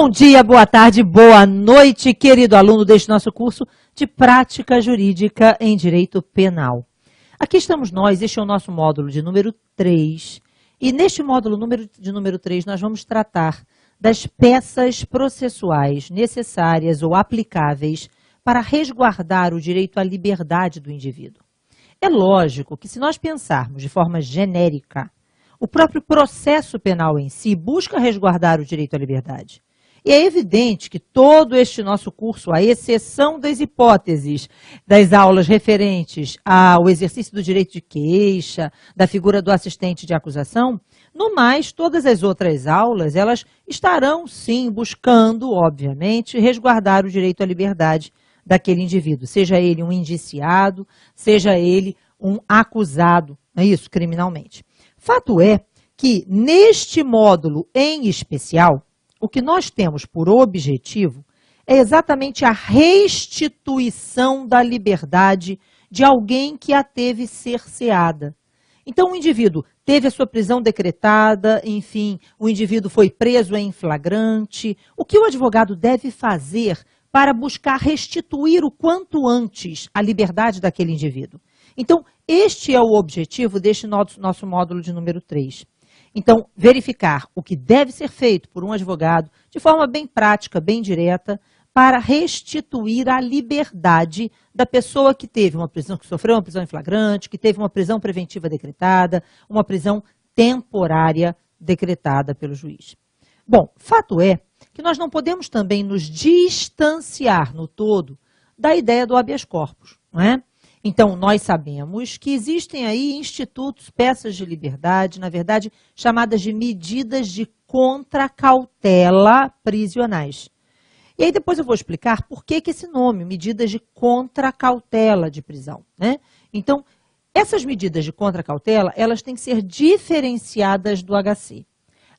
Bom dia, boa tarde, boa noite, querido aluno deste nosso curso de Prática Jurídica em Direito Penal. Aqui estamos nós, este é o nosso módulo de número 3, e neste módulo de número 3 nós vamos tratar das peças processuais necessárias ou aplicáveis para resguardar o direito à liberdade do indivíduo. É lógico que se nós pensarmos de forma genérica, o próprio processo penal em si busca resguardar o direito à liberdade. E é evidente que todo este nosso curso, à exceção das hipóteses das aulas referentes ao exercício do direito de queixa, da figura do assistente de acusação, no mais, todas as outras aulas, elas estarão sim buscando, obviamente, resguardar o direito à liberdade daquele indivíduo, seja ele um indiciado, seja ele um acusado, não é isso, criminalmente. Fato é que neste módulo em especial, o que nós temos por objetivo é exatamente a restituição da liberdade de alguém que a teve cerceada. Então, o indivíduo teve a sua prisão decretada, enfim, o indivíduo foi preso em flagrante. O que o advogado deve fazer para buscar restituir o quanto antes a liberdade daquele indivíduo? Então, este é o objetivo deste nosso módulo de número 3. Então, verificar o que deve ser feito por um advogado de forma bem prática, bem direta, para restituir a liberdade da pessoa que teve uma prisão, que sofreu uma prisão em flagrante, que teve uma prisão preventiva decretada, uma prisão temporária decretada pelo juiz. Bom, fato é que nós não podemos também nos distanciar no todo da ideia do habeas corpus, não é? Então, nós sabemos que existem aí institutos, peças de liberdade, na verdade, chamadas de medidas de contracautela prisionais. E aí depois eu vou explicar por que esse nome, medidas de contracautela de prisão, né? Então, essas medidas de contracautela, elas têm que ser diferenciadas do HC.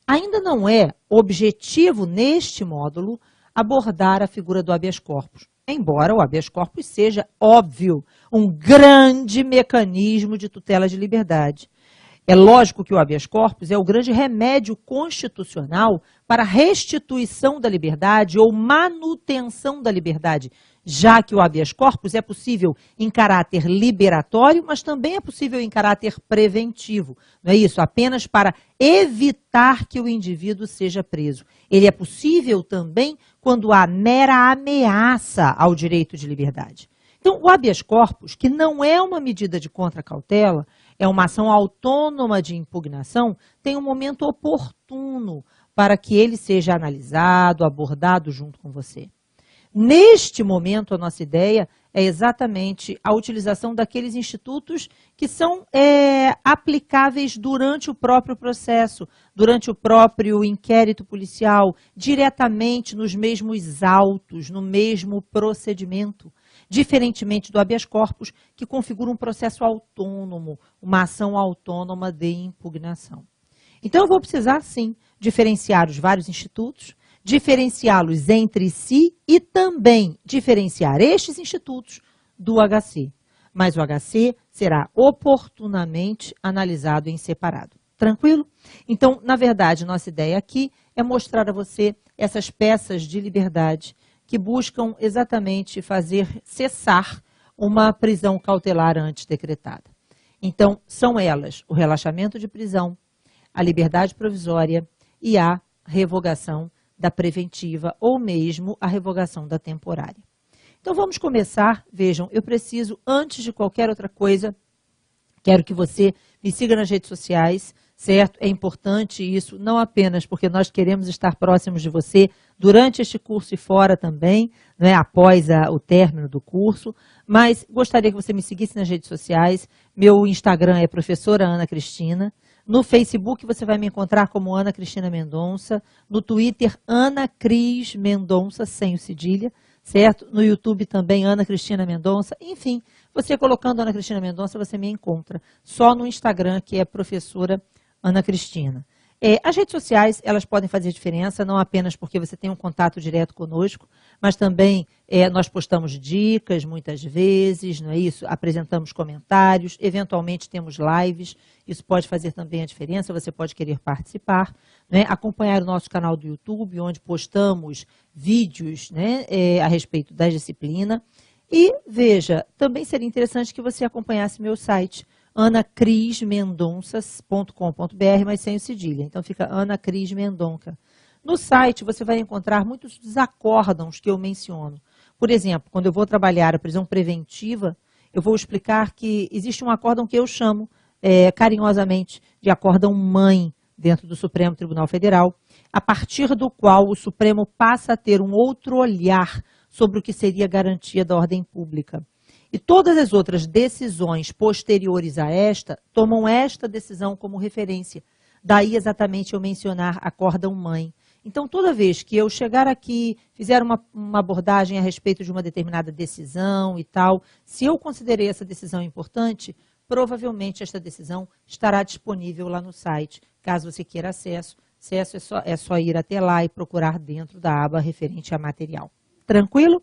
Ainda não é objetivo neste módulo abordar a figura do habeas corpus. Embora o habeas corpus seja, óbvio, um grande mecanismo de tutela de liberdade. É lógico que o habeas corpus é o grande remédio constitucional para a restituição da liberdade ou manutenção da liberdade, já que o habeas corpus é possível em caráter liberatório, mas também é possível em caráter preventivo. Não é isso? Apenas para evitar que o indivíduo seja preso. Ele é possível também quando há mera ameaça ao direito de liberdade. Então, o habeas corpus, que não é uma medida de contracautela, é uma ação autônoma de impugnação, tem um momento oportuno para que ele seja analisado, abordado junto com você. Neste momento, a nossa ideia é exatamente a utilização daqueles institutos que são aplicáveis durante o próprio processo, durante o próprio inquérito policial, diretamente nos mesmos autos, no mesmo procedimento, diferentemente do habeas corpus, que configura um processo autônomo, uma ação autônoma de impugnação. Então, eu vou precisar, sim, diferenciar os vários institutos, diferenciá-los entre si e também diferenciar estes institutos do HC. Mas o HC será oportunamente analisado em separado. Tranquilo? Então, na verdade, nossa ideia aqui é mostrar a você essas peças de liberdade que buscam exatamente fazer cessar uma prisão cautelar antes decretada. Então, são elas o relaxamento de prisão, a liberdade provisória e a revogação da preventiva ou mesmo a revogação da temporária. Então vamos começar. Vejam, eu preciso, antes de qualquer outra coisa, quero que você me siga nas redes sociais, certo? É importante isso, não apenas porque nós queremos estar próximos de você durante este curso e fora também, né, após o término do curso, mas gostaria que você me seguisse nas redes sociais. Meu Instagram é professora Ana Cristina. No Facebook você vai me encontrar como Ana Cristina Mendonça, no Twitter Ana Cris Mendonça, sem o cedilha, certo? No YouTube também Ana Cristina Mendonça, enfim, você colocando Ana Cristina Mendonça você me encontra, só no Instagram que é professora Ana Cristina. As redes sociais, elas podem fazer diferença, não apenas porque você tem um contato direto conosco, mas também nós postamos dicas muitas vezes, não é isso? Apresentamos comentários, eventualmente temos lives, isso pode fazer também a diferença, você pode querer participar, né? Acompanhar o nosso canal do YouTube, onde postamos vídeos, né, a respeito da disciplina. E, veja, também seria interessante que você acompanhasse meu site, anacrismendonça.com.br, mas sem o cedilha. Então, fica Ana Cris Mendonça. No site, você vai encontrar muitos desacórdãos que eu menciono. Por exemplo, quando eu vou trabalhar a prisão preventiva, eu vou explicar que existe um acórdão que eu chamo carinhosamente de acórdão mãe dentro do Supremo Tribunal Federal, a partir do qual o Supremo passa a ter um outro olhar sobre o que seria a garantia da ordem pública. E todas as outras decisões posteriores a esta tomam esta decisão como referência. Daí exatamente eu mencionar acórdão mãe. Então, toda vez que eu chegar aqui, fizer uma abordagem a respeito de uma determinada decisão e tal, se eu considerei essa decisão importante, provavelmente esta decisão estará disponível lá no site. Caso você queira acesso é só ir até lá e procurar dentro da aba referente a material. Tranquilo?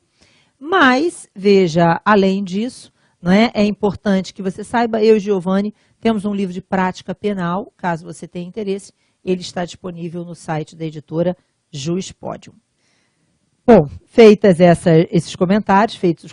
Mas, veja, além disso, não é? É importante que você saiba, eu e Giovanni temos um livro de prática penal, caso você tenha interesse, ele está disponível no site da editora Juspodium. Bom, feitos os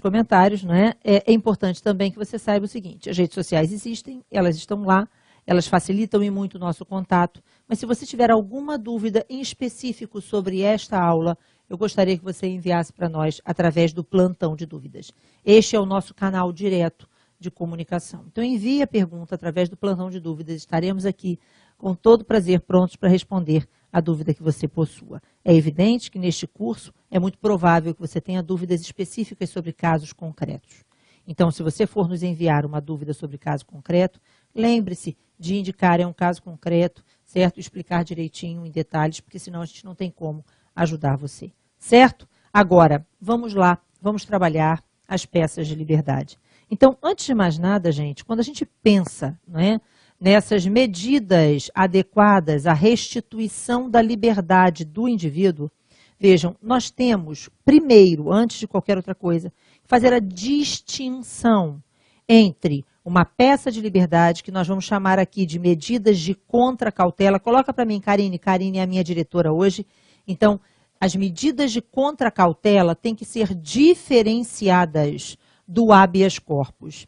comentários, não é? É importante também que você saiba o seguinte, as redes sociais existem, elas estão lá, elas facilitam e muito o nosso contato, mas se você tiver alguma dúvida em específico sobre esta aula, eu gostaria que você enviasse para nós através do plantão de dúvidas. Este é o nosso canal direto de comunicação. Então, envie a pergunta através do plantão de dúvidas. Estaremos aqui com todo prazer prontos para responder a dúvida que você possua. É evidente que neste curso é muito provável que você tenha dúvidas específicas sobre casos concretos. Então, se você for nos enviar uma dúvida sobre caso concreto, lembre-se de indicar um caso concreto, certo? Explicar direitinho em detalhes, porque senão a gente não tem como ajudar você, certo? Agora, vamos lá, vamos trabalhar as peças de liberdade. Então, antes de mais nada, gente, quando a gente pensa, não é, nessas medidas adequadas à restituição da liberdade do indivíduo, vejam, nós temos, primeiro, antes de qualquer outra coisa, fazer a distinção entre uma peça de liberdade, que nós vamos chamar aqui de medidas de contracautela. Coloca para mim, Karine. Karine é a minha diretora hoje. Então, as medidas de contracautela têm que ser diferenciadas do habeas corpus.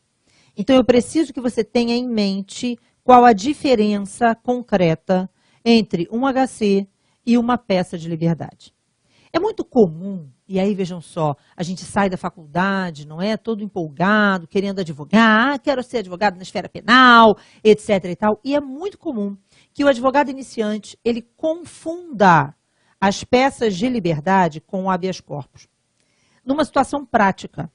Então, eu preciso que você tenha em mente qual a diferença concreta entre um HC e uma peça de liberdade. É muito comum, e aí vejam só, a gente sai da faculdade, não é? Todo empolgado, querendo advogar, quero ser advogado na esfera penal, etc. e tal. E é muito comum que o advogado iniciante, ele confunda as peças de liberdade com o habeas corpus, numa situação prática.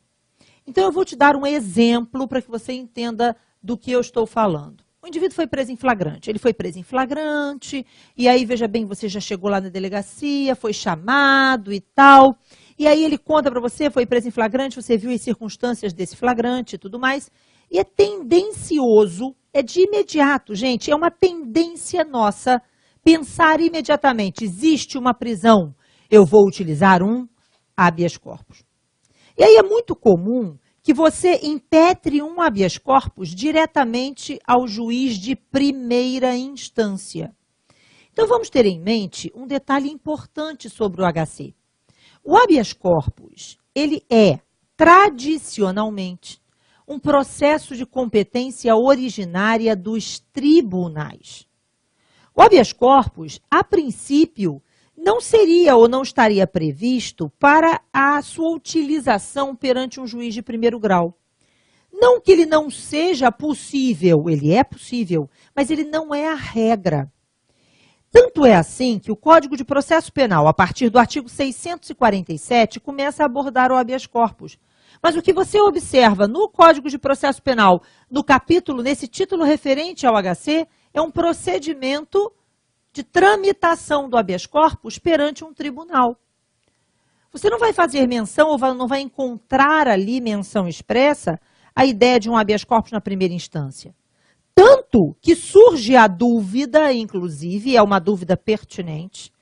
Então, eu vou te dar um exemplo para que você entenda do que eu estou falando. O indivíduo foi preso em flagrante. Ele foi preso em flagrante, e aí, veja bem, você já chegou lá na delegacia, foi chamado e tal. E aí ele conta para você, foi preso em flagrante, você viu as circunstâncias desse flagrante e tudo mais. E é tendencioso, é de imediato, gente, é uma tendência nossa pensar imediatamente, existe uma prisão, eu vou utilizar um habeas corpus. E aí é muito comum que você impetre um habeas corpus diretamente ao juiz de primeira instância. Então, vamos ter em mente um detalhe importante sobre o HC. O habeas corpus, ele é, tradicionalmente, um processo de competência originária dos tribunais. O habeas corpus, a princípio, não seria ou não estaria previsto para a sua utilização perante um juiz de primeiro grau. Não que ele não seja possível, ele é possível, mas ele não é a regra. Tanto é assim que o Código de Processo Penal, a partir do artigo 647, começa a abordar o habeas corpus. Mas o que você observa no Código de Processo Penal, no capítulo, nesse título referente ao HC, é um procedimento de tramitação do habeas corpus perante um tribunal. Você não vai fazer menção ou não vai encontrar ali menção expressa a ideia de um habeas corpus na primeira instância. Tanto que surge a dúvida, inclusive, é uma dúvida pertinente,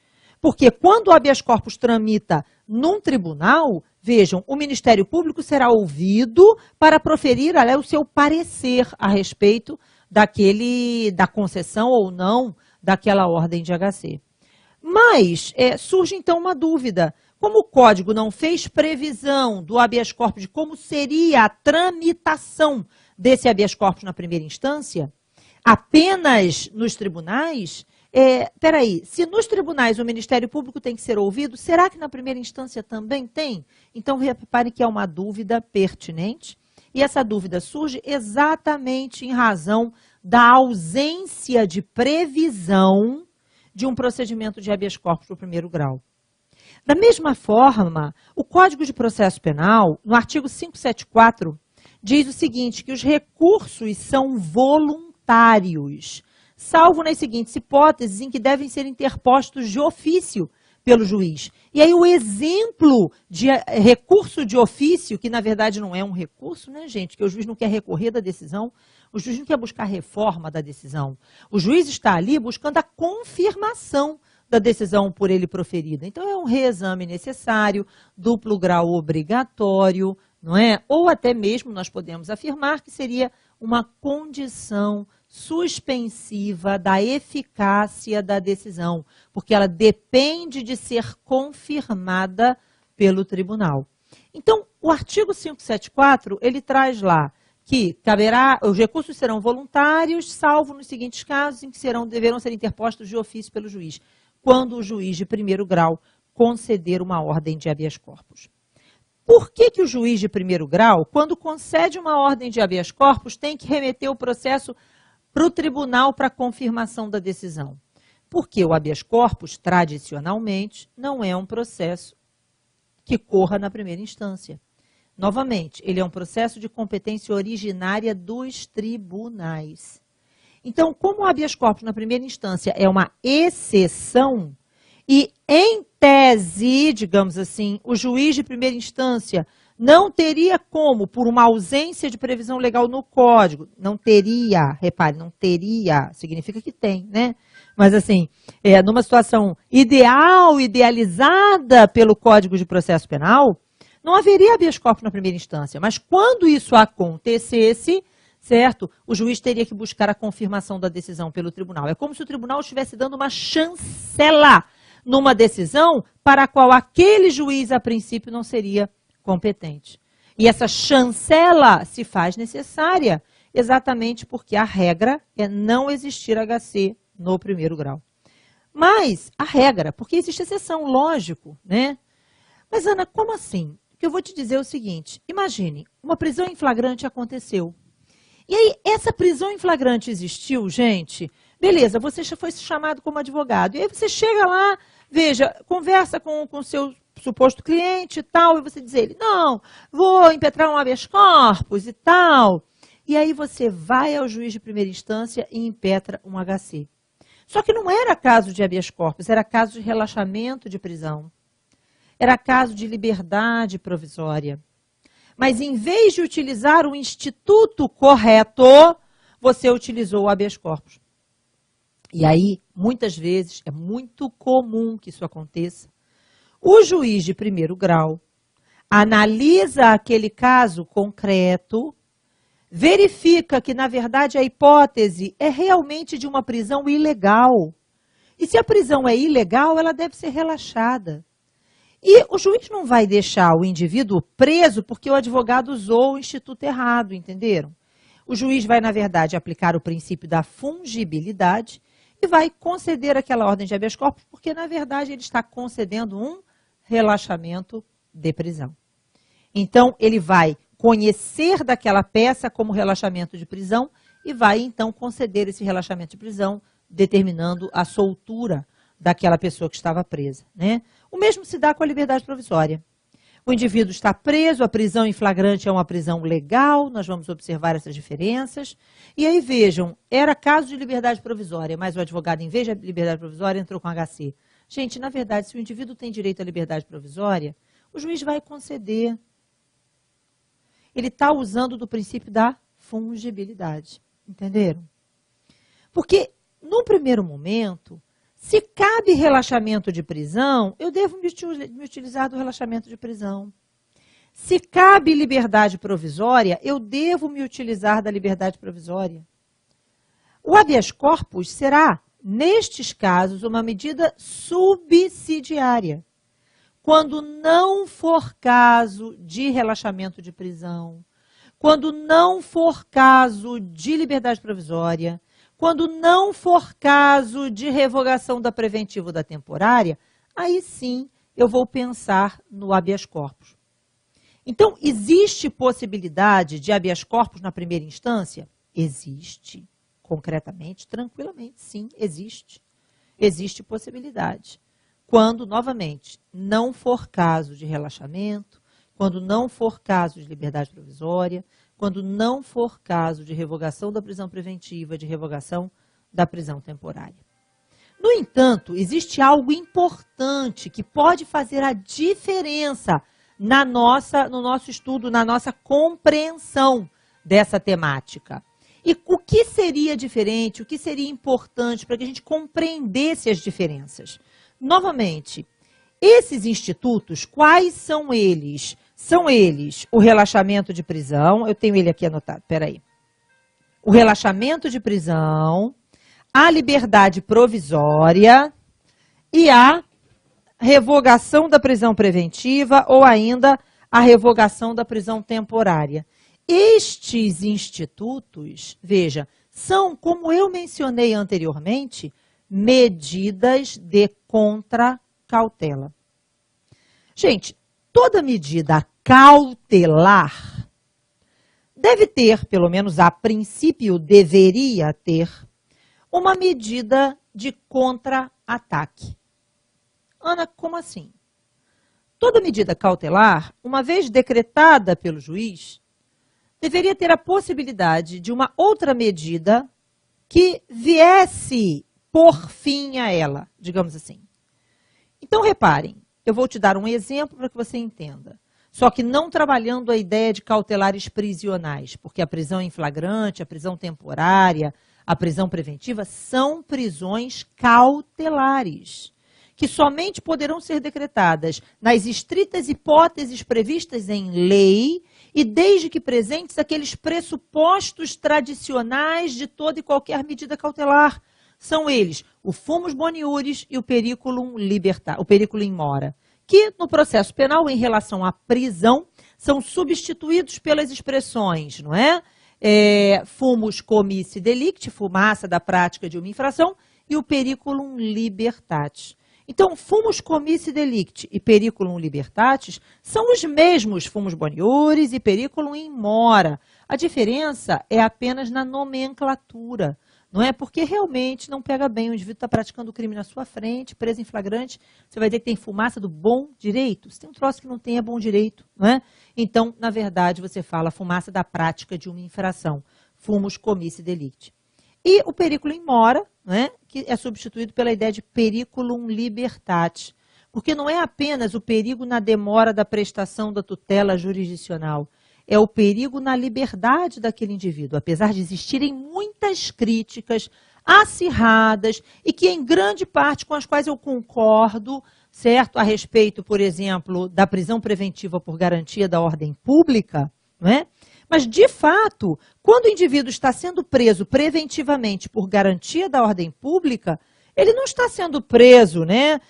porque quando o habeas corpus tramita num tribunal, vejam, o Ministério Público será ouvido para proferir o seu parecer a respeito da concessão ou não daquela ordem de HC. Mas surge então uma dúvida. Como o Código não fez previsão do habeas corpus de como seria a tramitação desse habeas corpus na primeira instância, apenas nos tribunais, peraí, se nos tribunais o Ministério Público tem que ser ouvido, será que na primeira instância também tem? Então, reparem que é uma dúvida pertinente, e essa dúvida surge exatamente em razão da ausência de previsão de um procedimento de habeas corpus para o primeiro grau. Da mesma forma, o Código de Processo Penal, no artigo 574, diz o seguinte, que os recursos são voluntários, salvo nas seguintes hipóteses em que devem ser interpostos de ofício pelo juiz. E aí o exemplo de recurso de ofício, que na verdade não é um recurso, né, gente, que o juiz não quer recorrer da decisão, o juiz não quer buscar reforma da decisão. O juiz está ali buscando a confirmação da decisão por ele proferida. Então é um reexame necessário, duplo grau obrigatório, não é? Ou até mesmo nós podemos afirmar que seria uma condição suspensiva da eficácia da decisão, porque ela depende de ser confirmada pelo tribunal. Então, o artigo 574, ele traz lá que os recursos serão voluntários, salvo nos seguintes casos em que deverão ser interpostos de ofício pelo juiz, quando o juiz de primeiro grau conceder uma ordem de habeas corpus. Por que o juiz de primeiro grau, quando concede uma ordem de habeas corpus, tem que remeter o processo para o tribunal para confirmação da decisão? Porque o habeas corpus, tradicionalmente, não é um processo que corra na primeira instância. Novamente, ele é um processo de competência originária dos tribunais. Então, como o habeas corpus na primeira instância é uma exceção, e em tese, digamos assim, o juiz de primeira instância não teria como, por uma ausência de previsão legal no Código, não teria, repare, não teria, significa que tem, né? Mas assim, numa situação idealizada pelo Código de Processo Penal, não haveria habeas corpus na primeira instância. Mas quando isso acontecesse, certo? O juiz teria que buscar a confirmação da decisão pelo tribunal. É como se o tribunal estivesse dando uma chancela numa decisão para a qual aquele juiz, a princípio, não seria competente. E essa chancela se faz necessária exatamente porque a regra é não existir HC no primeiro grau. Mas a regra, porque existe exceção, lógico, né? Mas, Ana, como assim? O que eu vou te dizer é o seguinte, imagine, uma prisão em flagrante aconteceu. E aí, essa prisão em flagrante existiu, gente, beleza, você já foi chamado como advogado. E aí você chega lá, veja, conversa com o seu suposto cliente e tal, e você diz a ele, não, vou impetrar um habeas corpus e tal. E aí você vai ao juiz de primeira instância e impetra um HC. Só que não era caso de habeas corpus, era caso de relaxamento de prisão. Era caso de liberdade provisória. Mas em vez de utilizar o instituto correto, você utilizou o habeas corpus. E aí, muitas vezes, é muito comum que isso aconteça. O juiz de primeiro grau analisa aquele caso concreto, verifica que, na verdade, a hipótese é realmente de uma prisão ilegal. E se a prisão é ilegal, ela deve ser relaxada. E o juiz não vai deixar o indivíduo preso porque o advogado usou o instituto errado, entenderam? O juiz vai, na verdade, aplicar o princípio da fungibilidade e vai conceder aquela ordem de habeas corpus porque, na verdade, ele está concedendo um relaxamento de prisão. Então, ele vai conhecer daquela peça como relaxamento de prisão e vai, então, conceder esse relaxamento de prisão, determinando a soltura daquela pessoa que estava presa, né? O mesmo se dá com a liberdade provisória. O indivíduo está preso, a prisão em flagrante é uma prisão legal, nós vamos observar essas diferenças. E aí vejam, era caso de liberdade provisória, mas o advogado, em vez de liberdade provisória, entrou com HC. Gente, na verdade, se o indivíduo tem direito à liberdade provisória, o juiz vai conceder. Ele está usando do princípio da fungibilidade, entenderam? Porque, no primeiro momento, se cabe relaxamento de prisão, eu devo me utilizar do relaxamento de prisão. Se cabe liberdade provisória, eu devo me utilizar da liberdade provisória. O habeas corpus será, nestes casos, uma medida subsidiária. Quando não for caso de relaxamento de prisão, quando não for caso de liberdade provisória, quando não for caso de revogação da preventiva ou da temporária, aí sim eu vou pensar no habeas corpus. Então, existe possibilidade de habeas corpus na primeira instância? Existe. Concretamente, tranquilamente, sim, existe. Existe possibilidade. Quando, novamente, não for caso de relaxamento, quando não for caso de liberdade provisória, quando não for caso de revogação da prisão preventiva, de revogação da prisão temporária. No entanto, existe algo importante que pode fazer a diferença no nosso estudo, na nossa compreensão dessa temática. E o que seria diferente, o que seria importante para que a gente compreendesse as diferenças? Novamente, esses institutos, quais são eles? São eles o relaxamento de prisão, eu tenho ele aqui anotado, espera aí. O relaxamento de prisão, a liberdade provisória e a revogação da prisão preventiva ou ainda a revogação da prisão temporária. Estes institutos, veja, são, como eu mencionei anteriormente, medidas de contracautela. Gente, toda medida cautelar deve ter, pelo menos a princípio deveria ter, uma medida de contra-ataque. Ana, como assim? Toda medida cautelar, uma vez decretada pelo juiz, deveria ter a possibilidade de uma outra medida que viesse por fim a ela, digamos assim. Então, reparem, eu vou te dar um exemplo para que você entenda. Só que não trabalhando a ideia de cautelares prisionais, porque a prisão em flagrante, a prisão temporária, a prisão preventiva são prisões cautelares, que somente poderão ser decretadas nas estritas hipóteses previstas em lei e desde que presentes aqueles pressupostos tradicionais de toda e qualquer medida cautelar. São eles o fumus boniuris e o periculum in mora, que no processo penal, em relação à prisão, são substituídos pelas expressões, não é? Fumus commissi delicti, fumaça da prática de uma infração, e o periculum libertatis. Então, fumus commissi delicti e periculum libertatis são os mesmos fumus boniuris e periculum in mora. A diferença é apenas na nomenclatura. Não é? Porque realmente não pega bem, o indivíduo está praticando o crime na sua frente, preso em flagrante, você vai dizer que tem fumaça do bom direito. Se tem um troço que não tem, é bom direito. Não é? Então, na verdade, você fala fumaça da prática de uma infração, fumus commissi delicti. E o periculum in mora, não é? Que é substituído pela ideia de periculum libertatis, porque não é apenas o perigo na demora da prestação da tutela jurisdicional, é o perigo na liberdade daquele indivíduo, apesar de existirem muitas críticas acirradas e que em grande parte com as quais eu concordo, certo? A respeito, por exemplo, da prisão preventiva por garantia da ordem pública, não é? Mas, de fato, quando o indivíduo está sendo preso preventivamente por garantia da ordem pública, ele não está sendo preso, né?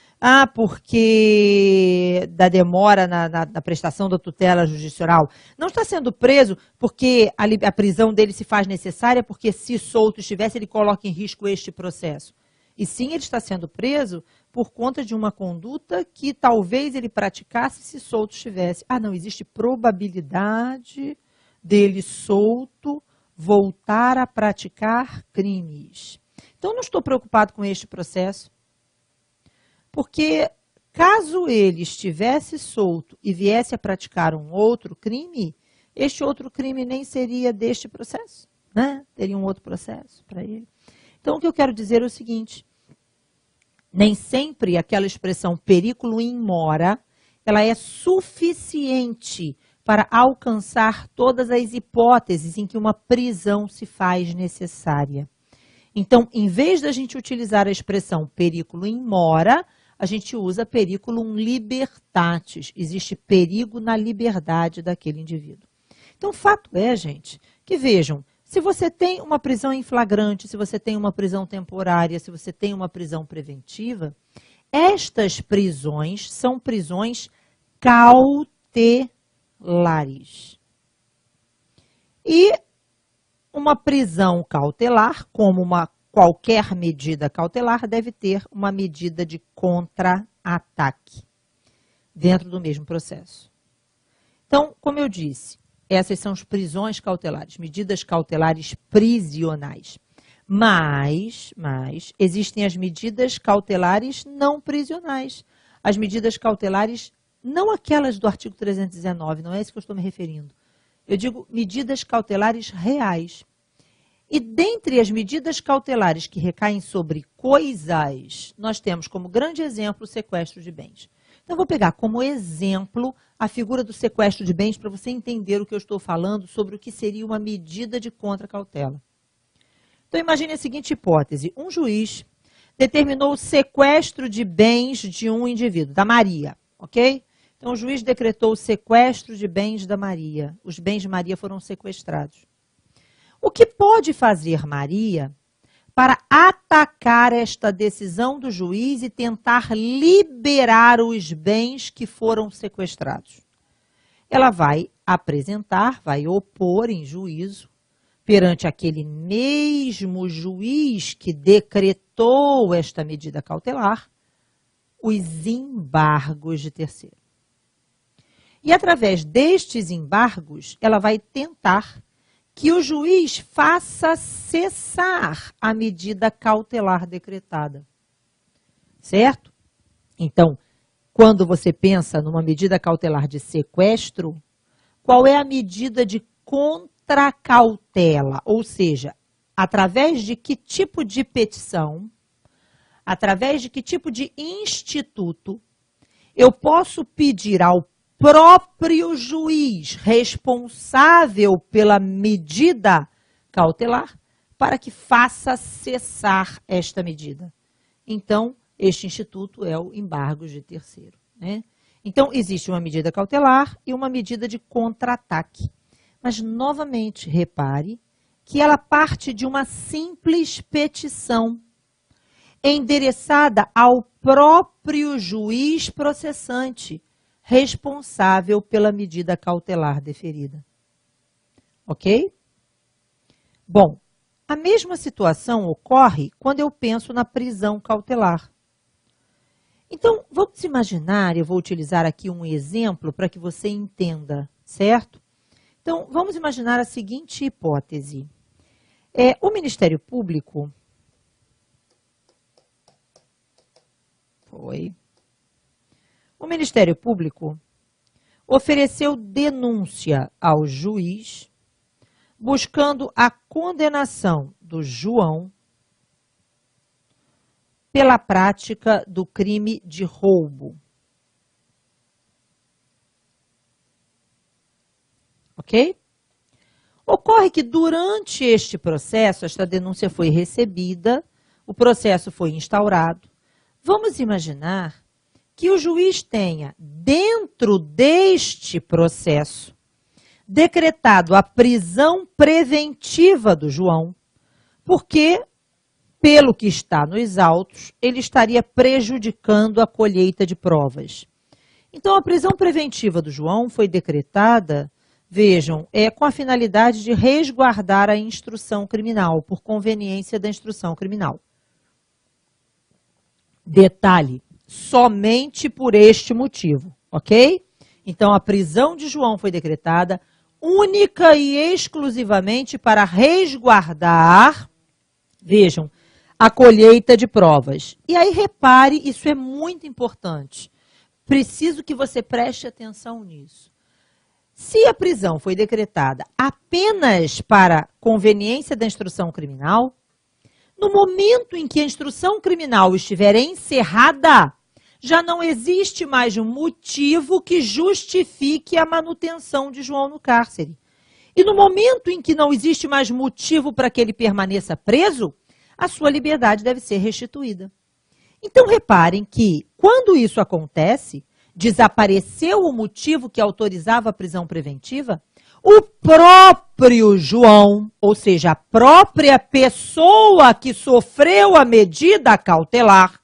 Porque da demora na prestação da tutela jurisdicional. Não está sendo preso porque a prisão dele se faz necessária, porque se solto estivesse, ele coloca em risco este processo. E sim, ele está sendo preso por conta de uma conduta que talvez ele praticasse se solto estivesse. Não existe probabilidade dele solto voltar a praticar crimes. Então, não estou preocupado com este processo, porque caso ele estivesse solto e viesse a praticar um outro crime, este outro crime nem seria deste processo, né? Teria um outro processo para ele. Então, o que eu quero dizer é o seguinte, nem sempre aquela expressão periculum in mora, ela é suficiente para alcançar todas as hipóteses em que uma prisão se faz necessária. Então, em vez da gente utilizar a expressão periculum in mora, a gente usa periculum libertatis. Existe perigo na liberdade daquele indivíduo. Então, o fato é, gente, que vejam, se você tem uma prisão em flagrante, se você tem uma prisão temporária, se você tem uma prisão preventiva, estas prisões são prisões cautelares. E uma prisão cautelar, como qualquer medida cautelar, deve ter uma medida de contra-ataque dentro do mesmo processo. Então, como eu disse, essas são as prisões cautelares, medidas cautelares prisionais. Mas existem as medidas cautelares não prisionais. As medidas cautelares, não aquelas do artigo 319, não é isso que eu estou me referindo. Eu digo medidas cautelares reais. E dentre as medidas cautelares que recaem sobre coisas, nós temos como grande exemplo o sequestro de bens. Então, eu vou pegar como exemplo a figura do sequestro de bens para você entender o que eu estou falando sobre o que seria uma medida de contra-cautela. Então, imagine a seguinte hipótese. Um juiz determinou o sequestro de bens de um indivíduo, da Maria, ok? Então, o juiz decretou o sequestro de bens da Maria. Os bens de Maria foram sequestrados. O que pode fazer Maria para atacar esta decisão do juiz e tentar liberar os bens que foram sequestrados? Ela vai apresentar, vai opor em juízo, perante aquele mesmo juiz que decretou esta medida cautelar, os embargos de terceiro. E através destes embargos, ela vai tentar que o juiz faça cessar a medida cautelar decretada. Certo? Então, quando você pensa numa medida cautelar de sequestro, qual é a medida de contra-cautela? Ou seja, através de que tipo de petição, através de que tipo de instituto, eu posso pedir ao próprio juiz responsável pela medida cautelar para que faça cessar esta medida. Então, este instituto é o embargo de terceiro, né? Então, existe uma medida cautelar e uma medida de contra-ataque. Mas, novamente, repare que ela parte de uma simples petição endereçada ao próprio juiz processante, responsável pela medida cautelar deferida. Ok? Bom, a mesma situação ocorre quando eu penso na prisão cautelar. Então, vamos imaginar, eu vou utilizar aqui um exemplo para que você entenda, certo? Então, vamos imaginar a seguinte hipótese. O Ministério Público O Ministério Público ofereceu denúncia ao juiz, buscando a condenação do João pela prática do crime de roubo. Ok? Ocorre que durante este processo, esta denúncia foi recebida, o processo foi instaurado. Vamos imaginar que o juiz tenha, dentro deste processo, decretado a prisão preventiva do João, porque, pelo que está nos autos, ele estaria prejudicando a colheita de provas. Então, a prisão preventiva do João foi decretada, vejam, com a finalidade de resguardar a instrução criminal, por conveniência da instrução criminal. Detalhe, somente por este motivo, ok? Então, a prisão de João foi decretada única e exclusivamente para resguardar, vejam, a colheita de provas. E aí, repare, isso é muito importante. Preciso que você preste atenção nisso. Se a prisão foi decretada apenas para conveniência da instrução criminal, no momento em que a instrução criminal estiver encerrada, já não existe mais um motivo que justifique a manutenção de João no cárcere. E no momento em que não existe mais motivo para que ele permaneça preso, a sua liberdade deve ser restituída. Então, reparem que, quando isso acontece, desapareceu o motivo que autorizava a prisão preventiva, o próprio João, ou seja, a própria pessoa que sofreu a medida cautelar,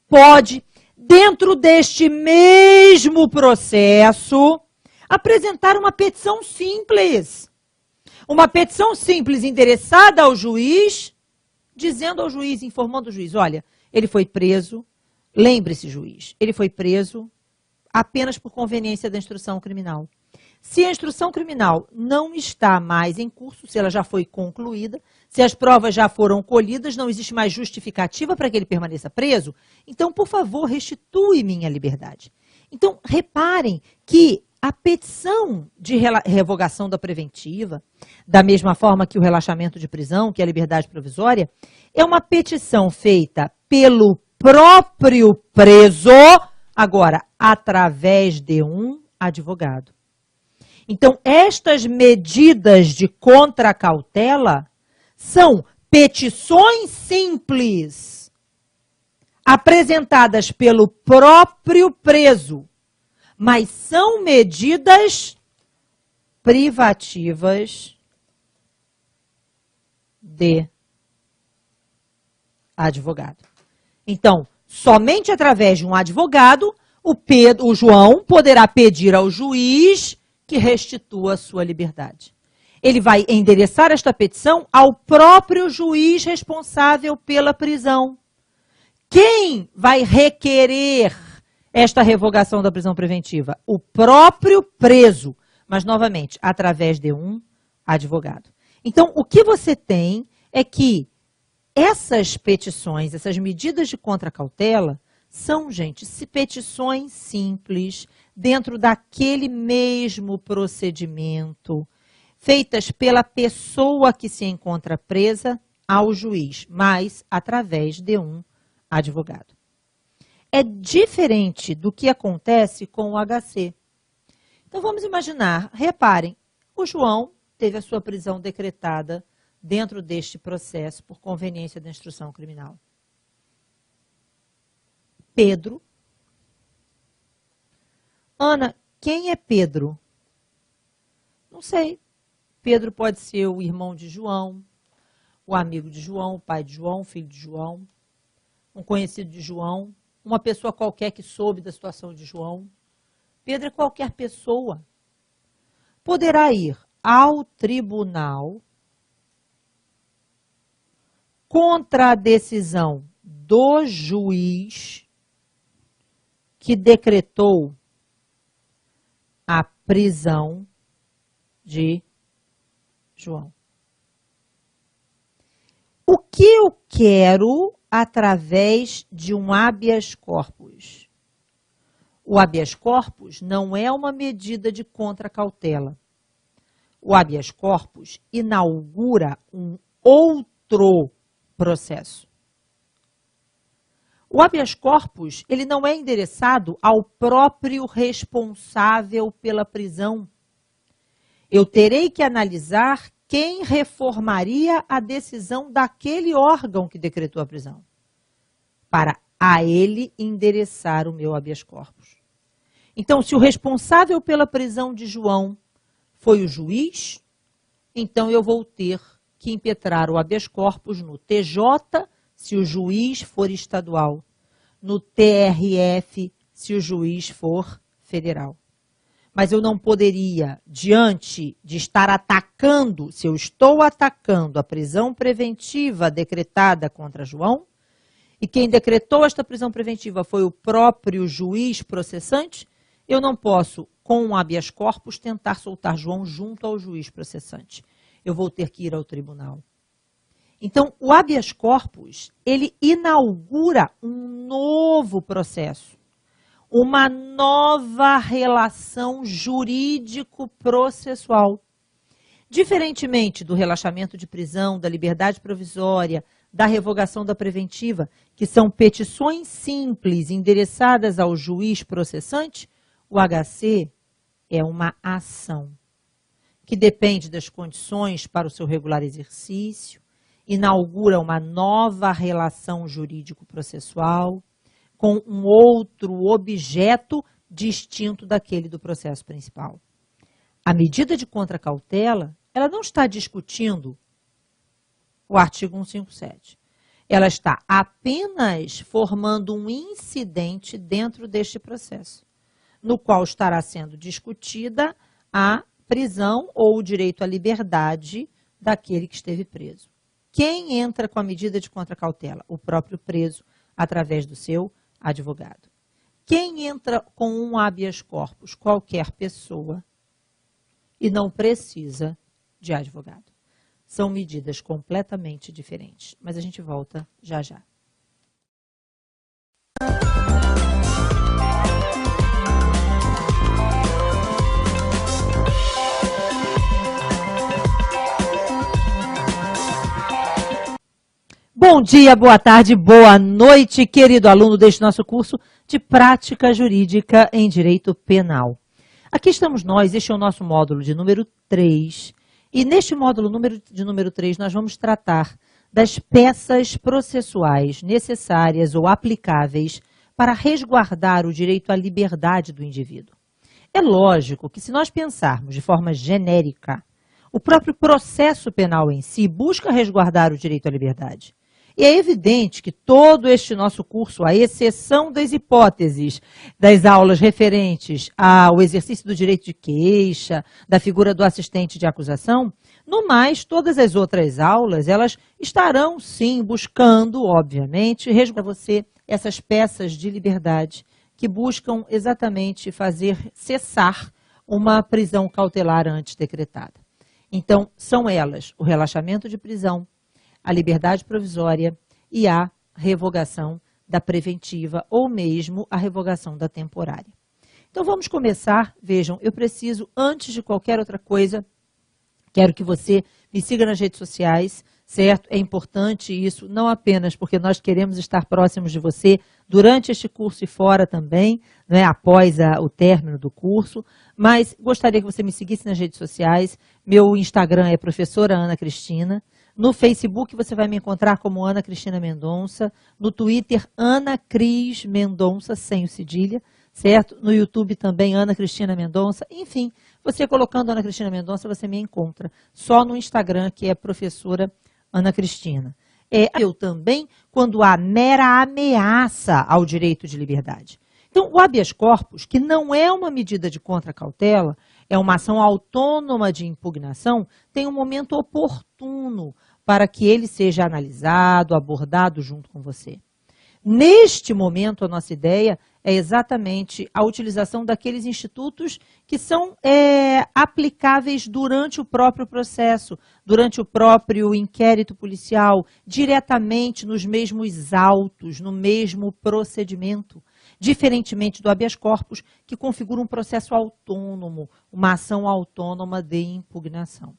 pode, dentro deste mesmo processo, apresentar uma petição simples. Uma petição simples endereçada ao juiz, dizendo ao juiz, informando o juiz, olha, ele foi preso, lembre-se, juiz, ele foi preso apenas por conveniência da instrução criminal. Se a instrução criminal não está mais em curso, se ela já foi concluída, se as provas já foram colhidas, não existe mais justificativa para que ele permaneça preso, então, por favor, restitui minha liberdade. Então, reparem que a petição de revogação da preventiva, da mesma forma que o relaxamento de prisão, que é a liberdade provisória, é uma petição feita pelo próprio preso, agora, através de um advogado. Então, estas medidas de contracautela são petições simples, apresentadas pelo próprio preso, mas são medidas privativas de advogado. Então, somente através de um advogado, o João poderá pedir ao juiz que restitua a sua liberdade. Ele vai endereçar esta petição ao próprio juiz responsável pela prisão. Quem vai requerer esta revogação da prisão preventiva? O próprio preso, mas, novamente, através de um advogado. Então, o que você tem é que essas petições, essas medidas de contracautela, são, gente, petições simples, dentro daquele mesmo procedimento, feitas pela pessoa que se encontra presa ao juiz, mas através de um advogado. É diferente do que acontece com o HC. Então, vamos imaginar, reparem, o João teve a sua prisão decretada dentro deste processo por conveniência da instrução criminal. Pedro. Ana, quem é Pedro? Não sei. Pedro pode ser o irmão de João, o amigo de João, o pai de João, o filho de João, um conhecido de João, uma pessoa qualquer que soube da situação de João. Pedro é qualquer pessoa. Poderá ir ao tribunal contra a decisão do juiz que decretou a prisão de João. O que eu quero através de um habeas corpus? O habeas corpus não é uma medida de contracautela. O habeas corpus inaugura um outro processo. O habeas corpus, ele não é endereçado ao próprio responsável pela prisão. Eu terei que analisar quem reformaria a decisão daquele órgão que decretou a prisão, para a ele endereçar o meu habeas corpus. Então, se o responsável pela prisão de João foi o juiz, então eu vou ter que impetrar o habeas corpus no TJ, se o juiz for estadual, no TRF, se o juiz for federal. Mas eu não poderia, diante de estar atacando, se eu estou atacando a prisão preventiva decretada contra João, e quem decretou esta prisão preventiva foi o próprio juiz processante, eu não posso, com um habeas corpus, tentar soltar João junto ao juiz processante. Eu vou ter que ir ao tribunal. Então, o habeas corpus, ele inaugura um novo processo, uma nova relação jurídico-processual. Diferentemente do relaxamento de prisão, da liberdade provisória, da revogação da preventiva, que são petições simples endereçadas ao juiz processante, o HC é uma ação que depende das condições para o seu regular exercício inaugura uma nova relação jurídico-processual com um outro objeto distinto daquele do processo principal. A medida de contracautela, ela não está discutindo o artigo 157. Ela está apenas formando um incidente dentro deste processo, no qual estará sendo discutida a prisão ou o direito à liberdade daquele que esteve preso. Quem entra com a medida de contracautela? O próprio preso, através do seu advogado. Quem entra com um habeas corpus? Qualquer pessoa, e não precisa de advogado. São medidas completamente diferentes, mas a gente volta já já. Bom dia, boa tarde, boa noite, querido aluno deste nosso curso de Prática Jurídica em Direito Penal. Aqui estamos nós, este é o nosso módulo de número 3, e neste módulo de número 3 nós vamos tratar das peças processuais necessárias ou aplicáveis para resguardar o direito à liberdade do indivíduo. É lógico que se nós pensarmos de forma genérica, o próprio processo penal em si busca resguardar o direito à liberdade. E é evidente que todo este nosso curso, à exceção das hipóteses das aulas referentes ao exercício do direito de queixa, da figura do assistente de acusação, no mais, todas as outras aulas, elas estarão sim buscando, obviamente, resguardar você essas peças de liberdade que buscam exatamente fazer cessar uma prisão cautelar antes decretada. Então, são elas o relaxamento de prisão, a liberdade provisória e a revogação da preventiva ou mesmo a revogação da temporária. Então vamos começar, vejam, eu preciso, antes de qualquer outra coisa, quero que você me siga nas redes sociais, certo? É importante isso, não apenas porque nós queremos estar próximos de você durante este curso e fora também, né, após o término do curso, mas gostaria que você me seguisse nas redes sociais. Meu Instagram é professora Ana Cristina. No Facebook você vai me encontrar como Ana Cristina Mendonça, no Twitter Ana Cris Mendonça, sem o cedilha, certo? No YouTube também Ana Cristina Mendonça, enfim, você colocando Ana Cristina Mendonça você me encontra, só no Instagram que é professora Ana Cristina. Eu também quando há mera ameaça ao direito de liberdade. Então, o habeas corpus, que não é uma medida de contracautela, é uma ação autônoma de impugnação, tem um momento oportuno para que ele seja analisado, abordado junto com você. Neste momento, a nossa ideia é exatamente a utilização daqueles institutos que são aplicáveis durante o próprio processo, durante o próprio inquérito policial, diretamente nos mesmos autos, no mesmo procedimento. Diferentemente do habeas corpus, que configura um processo autônomo, uma ação autônoma de impugnação.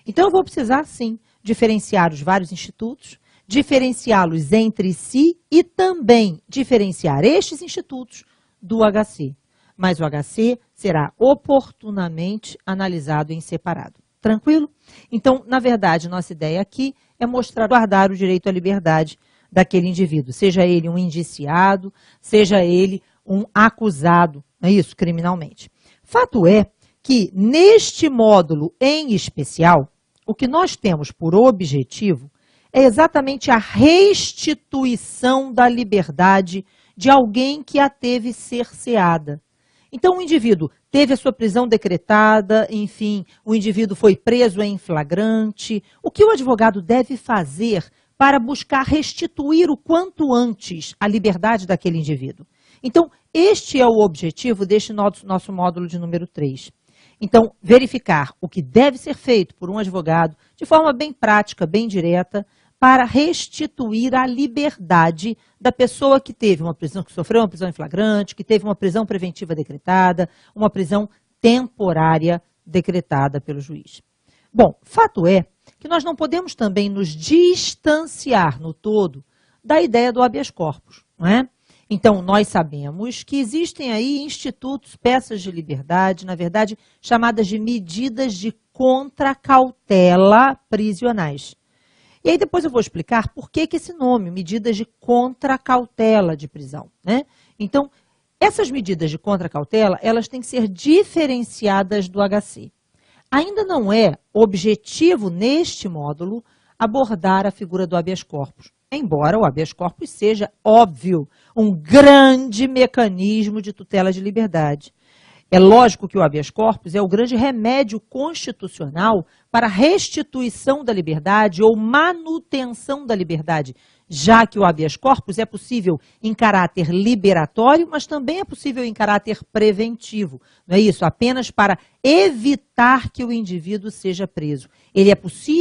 Então, eu vou precisar, sim, diferenciar os vários institutos, diferenciá-los entre si e também diferenciar estes institutos do HC. Mas o HC será oportunamente analisado em separado. Tranquilo? Então, na verdade, nossa ideia aqui é mostrar, guardar o direito à liberdade daquele indivíduo, seja ele um indiciado, seja ele um acusado, não é isso, criminalmente. Fato é que neste módulo em especial, o que nós temos por objetivo é exatamente a restituição da liberdade de alguém que a teve cerceada. Então, o indivíduo teve a sua prisão decretada, enfim, o indivíduo foi preso em flagrante. O que o advogado deve fazer para buscar restituir o quanto antes a liberdade daquele indivíduo? Então, este é o objetivo deste nosso módulo de número 3. Então, verificar o que deve ser feito por um advogado de forma bem prática, bem direta, para restituir a liberdade da pessoa que teve uma prisão, que sofreu uma prisão em flagrante, que teve uma prisão preventiva decretada, uma prisão temporária decretada pelo juiz. Bom, fato é que nós não podemos também nos distanciar no todo da ideia do habeas corpus, não é? Então, nós sabemos que existem aí institutos, peças de liberdade, na verdade, chamadas de medidas de contracautela prisionais. E aí depois eu vou explicar por que esse nome, medidas de contracautela de prisão, né? Então, essas medidas de contracautela, elas têm que ser diferenciadas do HC. Ainda não é objetivo neste módulo abordar a figura do habeas corpus, embora o habeas corpus seja, óbvio, um grande mecanismo de tutela de liberdade. É lógico que o habeas corpus é o grande remédio constitucional para a restituição da liberdade ou manutenção da liberdade, já que o habeas corpus é possível em caráter liberatório, mas também é possível em caráter preventivo. Não é isso? Apenas para evitar que o indivíduo seja preso. Ele é possível